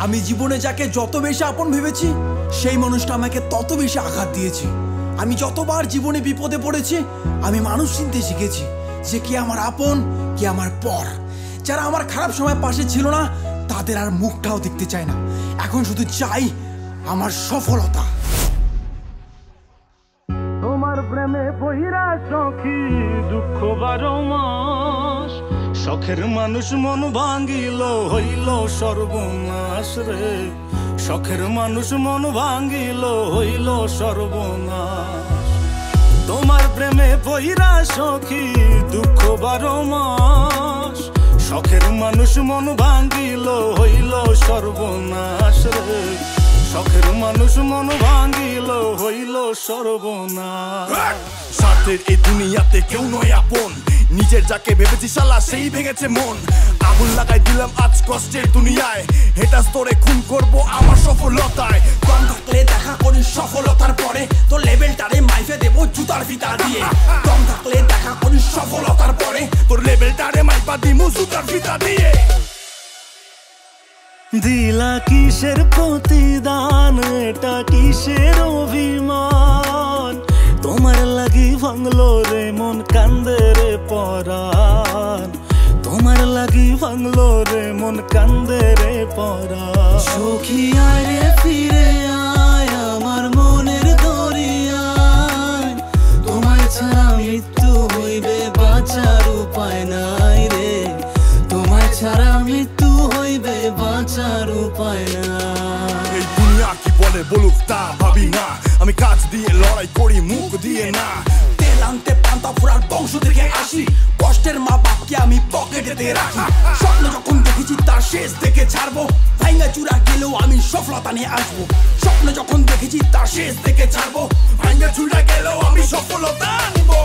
আমি জীবনে যাকে যত বেশি আপন ভেবেছি সেই মানুষটা আমাকে তত বেশি আঘাত দিয়েছে। আমি যতবার জীবনে বিপদে পড়েছি আমি মানুষ চিনতে শিখেছি যে কে আমার আপন কে আমার পর। যারা আমার খারাপ সময় পাশে ছিল না তাদের আর মুখটাও দেখতে চাই না, এখন শুধু চাই আমার সফলতা। তোমার প্রেমে বহিরা সখী দুঃখ 12 মাস, শখের মানুষ মন ভাঙ্গিল হইল সর্বনাশ রে, শখের মানুষ মন ভাঙ্গিল হইল সর্বনাশ। তোমার প্রেমে বহিরা সখী দুঃখ 12 মাস, শখের মানুষ মন ভাঙ্গিল হইল সর্বনাশ রে, শখের মানুষ মন ভাঙ্গিল হইল সর্বনাশ। স্বার্থের এই দুনিয়াতে কেউ নয় আপন, নিজের যাকে ভেবেছি শালা সেই ভেঙেছে মন। আগুন লাগাই দিলাম আজ কষ্টের দুনিয়ায়, হেটা স্তরে খুন করবো আমার সফলতায়। কম থাকলে দেখা করি সফলতার পরে, তোর লেভেলটারে মাইফে দেবো জুতার ফিতা দিয়ে। কম থাকলে দেখা করি সফলতার পরে, তোর লেভেলটারে মাইপা দিমু জুতার ফিতা দিয়ে। দিলা কিসের প্রতিদান, এটা কিসের অভিমান, তোমার লাগি ভাঙলো রে মন কান্দে রে পরাণ, তোমার লাগি ভাঙলো রে মন কান্দে রে পরাণ। সখী আয় রে ফিরে আয় আমার মনের দরিয়ায়, তোমায় ছাড়া মৃত্যু হইবে বাঁচার উপায় নাই রে, তোমায় ছাড়া মৃত্যু হইবে বাঁচার উপায় নাই। এই দুনিয়া কি বলে বলুক তা ভাবি না, আমি কাজ দিয়ে লড়াই করি মুখ দিয়ে না। তেল আনতে পান্তা ফুরার বংশ থেকে আসি, কষ্টের মা বাপকে আমি পকেটেতে রাখি। স্বপ্ন যখন দেখেছি তার শেষ দেখে ছাড়বো, ভাঙ্গা চূড়া গেলেও আমি সফলতা নিয়ে আসবো। স্বপ্ন যখন দেখেছি তার শেষ দেখে ছাড়বো, ভাঙ্গা চূড়া গেলেও আমি সফলতা আনবো।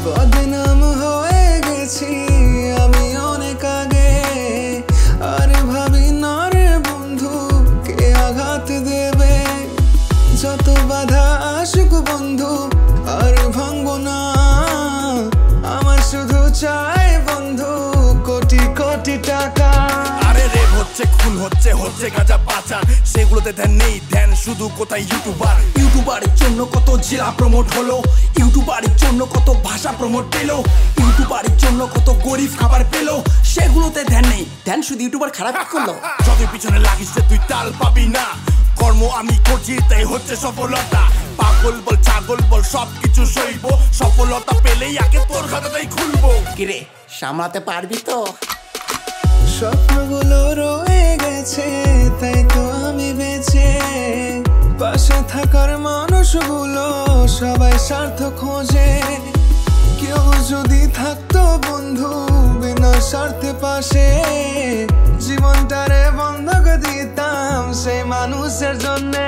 বদনাম হয়ে গেছি আমি অনেক আগে, আর ভাবি না রে বন্ধু কে আঘাত দেবে। যত বাধা আসুক বন্ধু আর ভাঙবো না, আমার শুধু চাই বন্ধু কোটি কোটি টাকা। আরে রেপ হচ্ছে খুন হচ্ছে হচ্ছে গাঁজা পাচার, সেগুলোতে ধ্যান নেই, ধ্যান শুধু কোথায় ইউটিউবার। ইউটিউবারের জন্য কত জেলা প্রমোট হলো, ইউটিউবারের জন্য কত ভাষা প্রমোট পেলো, ইউটিউবারের জন্য কত গরিব খাবার পেলো, সেগুলোতে ধ্যান নেই, ধ্যান শুধু ইউটিউবার খারাপ করলো। যতই পিছনে লাগিস তুই তাল পাবি না, কর্ম আমি করছি তাই হচ্ছে সফলতা। পাগল বল ছাগল বল সবকিছু সইব, সফলতা পেলেই আগে তোর খাতাটাই খুলবো। কিরে সামলাতে পারবি তো? স্বপ্নগুলো রয়ে গেছে তাই তো আমি বেঁচে, পাশে থাকার মানুষগুলো সবাই স্বার্থ খোঁজে। কেউ যদি থাকতো বন্ধু বিনা স্বার্থে পাশে, জীবনটারে বন্ধক দিতাম সেই মানুষের জন্যে।